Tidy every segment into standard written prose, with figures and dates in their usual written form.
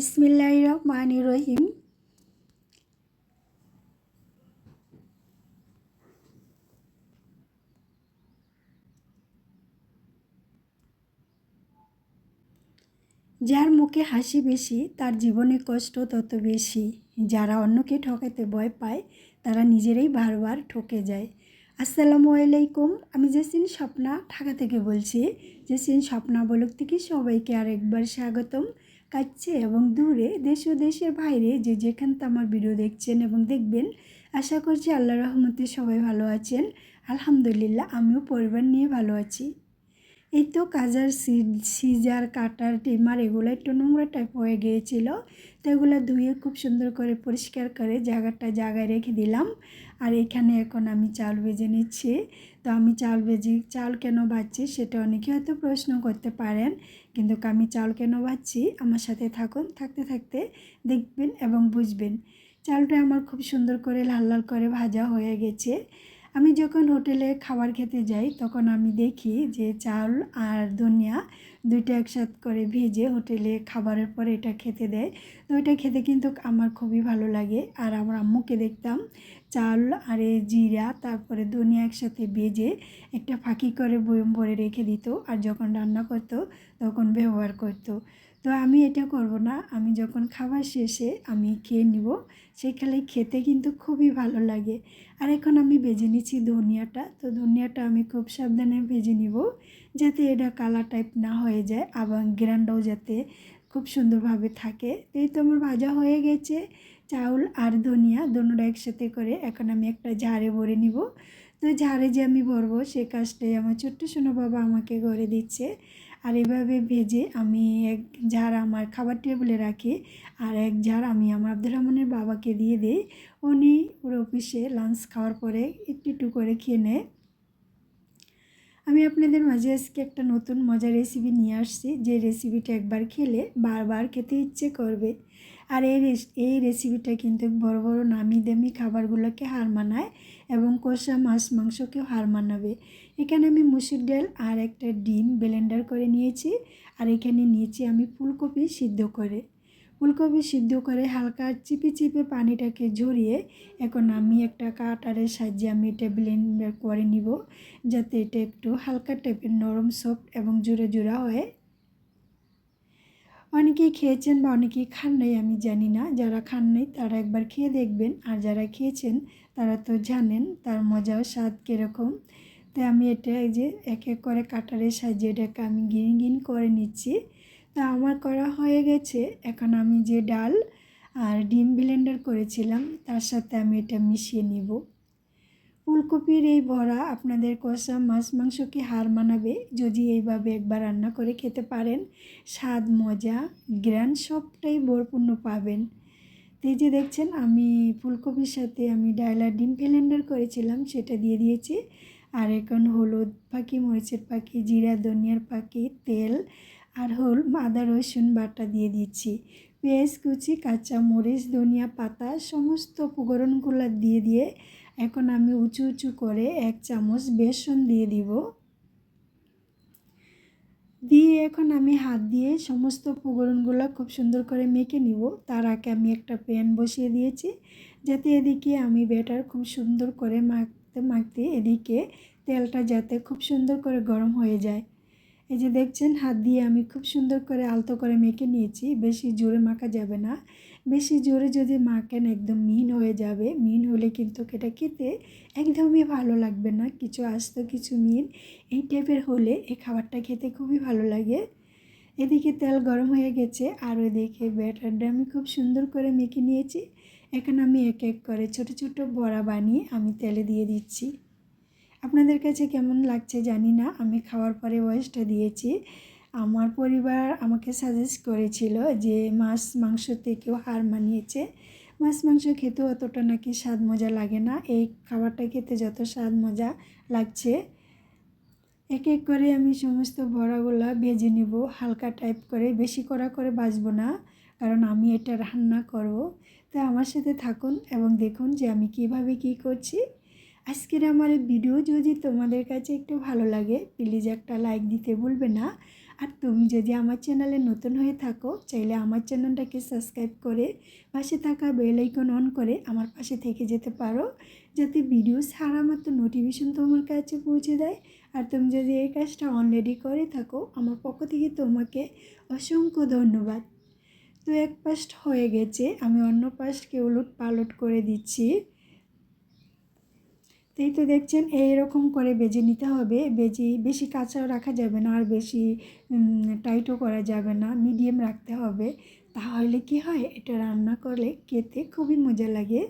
বিসমিল্লাহির রহমানির রহিম। যার মুখে হাসি বেশি তার জীবনে কষ্ট তত বেশি। যারা অন্যকে ঠকাতে ভয় পায় তারা নিজেরাই বারবার ঠকে যায়। আসসালামু আলাইকুম, আমি জেসিন স্বপ্না ঢাকা থেকে বলছি। জেসিন স্বপ্না ব্লগ থেকে সবাইকে আরেকবার স্বাগতম। কাছে এবং দূরে, দেশ ও দেশের বাইরে যে যেখান থেকে আমার ভিডিও দেখছেন এবং দেখবেন, আশা করছি আল্লাহর রহমতে সবাই ভালো আছেন। আলহামদুলিল্লাহ, আমিও পরিবার নিয়ে ভালো আছি। এই তো কাজার সিজার কাটার টিমার এগুলো একটু নোংরা টাইপ হয়ে গিয়েছিল, তো এগুলো ধুয়ে খুব সুন্দর করে পরিষ্কার করে জায়গায় রেখে দিলাম। আর এখানে এখন আমি চাল ভেজে নিচ্ছি। তো আমি চাল কেন ভাজছি সেটা অনেকে হয়তো প্রশ্ন করতে পারেন, কিন্তু আমি চাল কেন ভাজছি আমার সাথে থাকুন, থাকতে থাকতে দেখবেন এবং বুঝবেন। চালটা আমার খুব সুন্দর করে লাল লাল করে ভাজা হয়ে গেছে। আমি যখন হোটেলে খাবার খেতে যাই তখন আমি দেখি যে চাল আর ধনিয়া দুইটা একসাথে করে ভেজে হোটেলে খাবারের পরে এটা খেতে দেয়। তো এটা খেতে কিন্তু আমার খুবই ভালো লাগে। আর আমার আম্মুকে দেখতাম চাল আর জিরা তারপরে ধনিয়া একসাথে ভেজে একটা ফাঁকি করে বয়ম ভরে রেখে দিত, আর যখন রান্না করতো তখন ব্যবহার করতো। তো আমি এটা করব না, আমি যখন খাবার শেষে আমি খেয়ে নিব, সেখানে খেতে কিন্তু খুবই ভালো লাগে। আর এখন আমি ভেজে নিচ্ছি ধনিয়াটা। তো ধনিয়াটা আমি খুব সাবধানে ভেজে নিব, যাতে এটা কালার টাইপ না হয়ে যায়, আবার গ্রানটাও যাতে খুব সুন্দরভাবে থাকে। এই তো আমার ভাজা হয়ে গেছে চাউল আর ধনিয়া দুটোটা একসাথে করে। এখন আমি একটা ঝাড়ে ভরে নিব। তো ঝাড়ে যে আমি ভরবো সে কাজটাই আমার ছোট্ট সোনা বাবা আমাকে করে দিচ্ছে। আর এভাবে ভেজে আমি এক ঝাড় আমার খাবার টেবিলে রাখি, আর এক ঝাড় আমি আমার আব্দুর রহমানের বাবাকে দিয়ে দিই। উনি ওর অফিসে লাঞ্চ খাওয়ার পরে একটু একটু করে খেয়ে নেয়। আমি আপনাদের মাঝে আজকে একটা নতুন মজার রেসিপি নিয়ে আসছি, যে রেসিপিটা একবার খেলে বারবার খেতে ইচ্ছে করবে। আর এই রেসিপিটা কিন্তু বড় বড় নামি দামি খাবারগুলোকে হার মানায় এবং কষা মাছ মাংসকেও হার মানাবে। এখানে আমি মুসুর ডাল আর একটা ডিম ব্লেন্ডার করে নিয়েছি। আর এখানে নিয়েছি আমি ফুলকপি সিদ্ধ করে। ফুলকপি সিদ্ধ করে হালকা চিপে চিপে পানিটাকে ঝরিয়ে এখন আমি একটা কাটারের সাহায্যে আমি এটা ব্লেন্ডার করে নিব, যাতে এটা একটু হালকা টাইপের নরম সফট এবং জোরে জোড়া হয়। অনেকেই খেয়েছেন বা অনেকেই খান নাই আমি জানি না, যারা খান নাই তারা একবার খেয়ে দেখবেন, আর যারা খেয়েছেন তারা তো জানেন তার মজা ও স্বাদ কীরকম। তাই আমি এটা এই যে এক এক করে কাটারের সাহায্যে এটাকে আমি গিন গিন করে নিচ্ছি। তা আমার করা হয়ে গেছে। এখন আমি যে ডাল আর ডিম ব্লেন্ডার করেছিলাম তার সাথে আমি এটা মিশিয়ে নিব। ফুলকপির এই ভরা আপনাদের কষা মাছ মাংসকে হার মানাবে যদি এইভাবে একবার রান্না করে খেতে পারেন। স্বাদ, মজা, গ্রান সবটাই ভরপূর্ণ পাবেন। তো এই যে দেখছেন আমি ফুলকপির সাথে আমি ডাল আর ডিম ব্লেন্ডার করেছিলাম সেটা দিয়ে দিয়েছি। আর এখন হলুদ পাখি, মরিচের পাখি, জিরা ধনিয়ার পাখি, তেল আর আদা রসুন বাটা দিয়ে দিচ্ছি। পেঁয়াজ কুচি, কাঁচা মরিচ, ধনিয়া পাতা সমস্ত উপকরণগুলো দিয়ে এখন আমি উঁচু উঁচু করে 1 চামচ বেসন দিয়ে দিব। দিয়ে এখন আমি হাত দিয়ে সমস্ত উপকরণগুলো খুব সুন্দর করে মেখে নিব। তার আগে আমি একটা প্যান বসিয়ে দিয়েছি, যাতে এদিকে আমি ব্যাটার খুব সুন্দর করে মাখতে মাখতে এদিকে তেলটা যাতে খুব সুন্দর করে গরম হয়ে যায়। এই যে দেখছেন হাত দিয়ে আমি খুব সুন্দর করে আলতো করে মেখে নিয়েছি। বেশি জোরে মাখা যাবে না, বেশি জোরে যদি মাখেন একদম মিহিন হয়ে যাবে। মিহিন হলে কিন্তু এটা খেতে একদমই ভালো লাগবে না, কিছু আস্ত কিছু মিহিন এই টাইপের হলে এই খাবারটা খেতে খুবই ভালো লাগে। এদিকে তেল গরম হয়ে গেছে আর ওইদিকে ব্যাটারটা আমি খুব সুন্দর করে মেখে নিয়েছি। এখন আমি এক এক করে ছোট ছোট বড়া বানিয়ে আমি তেলে দিয়ে দিচ্ছি। আপনাদের কাছে কেমন লাগছে জানি না, আমি খাওয়ার পরে ভয়েসটা দিয়েছি। আমার পরিবার আমাকে সাজেস্ট করেছিল যে মাছ মাংস থেকেও হার মানিয়েছে, মাছ মাংস খেতেও অতটা নাকি স্বাদ মজা লাগে না, এই খাবারটা খেতে যত স্বাদ মজা লাগছে। এক এক করে আমি সমস্ত বড়াগুলা ভেজে নিব হালকা টাইপ করে, বেশি কড়া করে ভাজবো না, কারণ আমি এটা রান্না করব। তাই আমার সাথে থাকুন এবং দেখুন যে আমি কিভাবে কি করছি। আজকের আমার এই ভিডিও যদি তোমাদের কাছে একটু ভালো লাগে প্লিজ একটা লাইক দিতে ভুলবে না। আর তুমি যদি আমার চ্যানেলে নতুন হয়ে থাকো চাইলে আমার চ্যানেলটাকে সাবস্ক্রাইব করে পাশে থাকা বেল আইকন অন করে আমার পাশে থেকে যেতে পারো, যাতে ভিডিও ছাড়া মাত্র নোটিফিকেশন তোমার কাছে পৌঁছে দেয়। আর তুমি যদি এই কাজটা অলরেডি করে থাকো আমার পক্ষ থেকে তোমাকে অসংখ্য ধন্যবাদ। তো এক পাশ হয়ে গেছে, আমি অন্য পাশকে উলট পালট করে দিচ্ছি। এই তো দেখছেন এইরকম করে বেজে নিতে হবে। বেশি কাঁচাও রাখা যাবে না আর বেশি টাইটও করা যাবে না, মিডিয়াম রাখতে হবে। তাহলে কি হয়, এটা রান্না করলে খেতে খুবই মজা লাগে।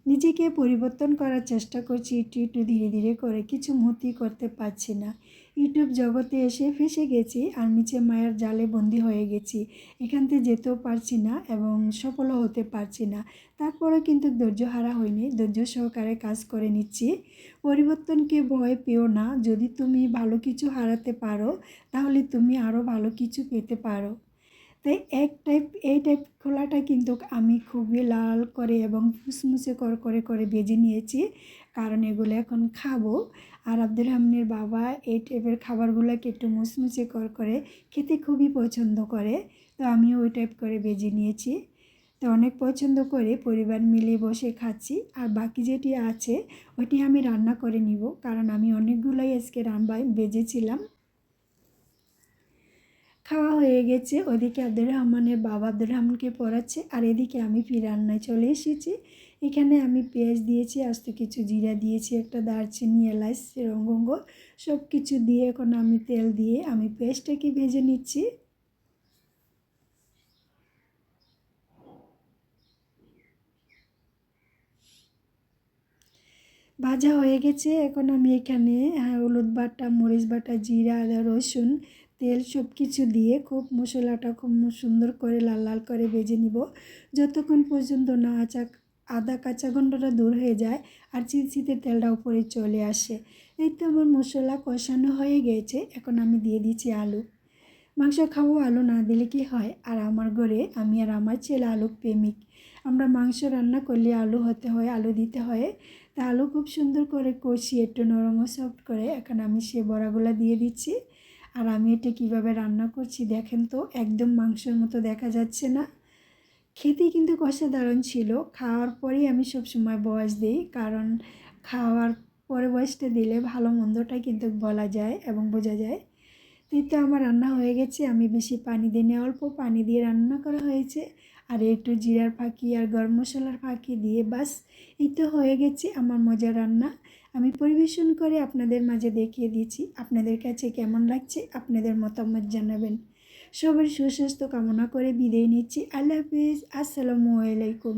নিজেকে পরিবর্তন করার চেষ্টা করছি একটু ধীরে ধীরে করে, কিছু মতি করতে পারছি না। ইউটিউব জগতে এসে ফেঁসে গেছি আর নিচে মায়ার জালে বন্দি হয়ে গেছি। এখান থেকে যেতেও পারছি না এবং সফলও হতে পারছি না। তারপরেও কিন্তু ধৈর্য হারা হয়নি, ধৈর্য সহকারে কাজ করে নিচ্ছি। পরিবর্তনকে ভয় পেও না, যদি তুমি ভালো কিছু হারাতে পারো তাহলে তুমি আরও ভালো কিছু পেতে পারো। তাই এই টাইপ খোলাটা কিন্তু আমি খুবই লাল করে এবং মুসমুসে করে ভেজে নিয়েছি, কারণ এগুলো এখন খাবো। আর আব্দুর রহমানের বাবা এই টাইপের খাবারগুলোকে একটু মুসমুসে করে খেতে খুবই পছন্দ করে, তো আমিও ওই টাইপ করে ভেজে নিয়েছি। তো অনেক পছন্দ করে পরিবার মিলে বসে খাচ্ছি। আর বাকি যেটি আছে ওটি আমি রান্না করে নিব, কারণ আমি অনেকগুলোই আজকে ভেজেছিলাম। খাওয়া হয়ে গেছে, ওদিকে আব্দুর রহমানের বাবা আব্দুর রহমানকে পড়াচ্ছে আর এদিকে আমি রান্নায় চলে এসেছি। এখানে আমি পেঁয়াজ দিয়েছি, আস্ত কিছু জিরা দিয়েছি, একটা দারচিনি, এলাচ, লবঙ্গ সব কিছু দিয়ে এখন আমি তেল দিয়ে আমি পেঁয়াজটাকে ভেজে নিচ্ছি। ভাজা হয়ে গেছে, এখন আমি এখানে হলুদ বাটা, মরিচ বাটা, জিরা, আদা, রসুন, তেল সব কিছু দিয়ে খুব মশলাটা খুব সুন্দর করে লাল লাল করে ভেজে নিব, যতক্ষণ পর্যন্ত না আদা কাঁচা গন্ধটা দূর হয়ে যায় আর চিটচিটে তেলটা উপরে চলে আসে। এই তো আমার মশলা কষানো হয়ে গেছে, এখন আমি দিয়ে দিচ্ছি আলু। মাংস খাবো, আলু না দিলে কি হয়? আর আমার ঘরে আমি আর আমার ছেলে আলু প্রেমিক। আমরা মাংস রান্না করলে আলু হতে হয়, আলু দিতে হয়। তা আলু খুব সুন্দর করে কষিয়ে একটু নরম ও সফট করে এখন আমি সে বড়াগুলো দিয়ে দিচ্ছি। আর আমি এটা কীভাবে রান্না করছি দেখেন তো, একদম মাংসের মতো দেখা যাচ্ছে না। খেতে কিন্তু অসাধারণ ছিল। খাওয়ার পরেই আমি সবসময় বয়স দিই, কারণ খাওয়ার পরে বয়সটা দিলে ভালো মন্দটা কিন্তু বলা যায় এবং বোঝা যায়। এই তো আমার রান্না হয়ে গেছে, আমি বেশি পানি দিইনি, অল্প পানি দিয়ে রান্না করা হয়েছে। আর একটু জিরার ফাঁকি আর গরম মশলার ফাঁকি দিয়ে বাস এই তো হয়ে গেছে আমার মজার রান্না। আমি পরিবেশন করে আপনাদের মাঝে দেখিয়ে দিয়েছি। আপনাদের কাছে কেমন লাগছে আপনাদের মতামত জানাবেন। সবার সুস্বাস্থ্য কামনা করে বিদায় নিচ্ছি। আল্লাহ হাফিজ, আসসালামু আলাইকুম।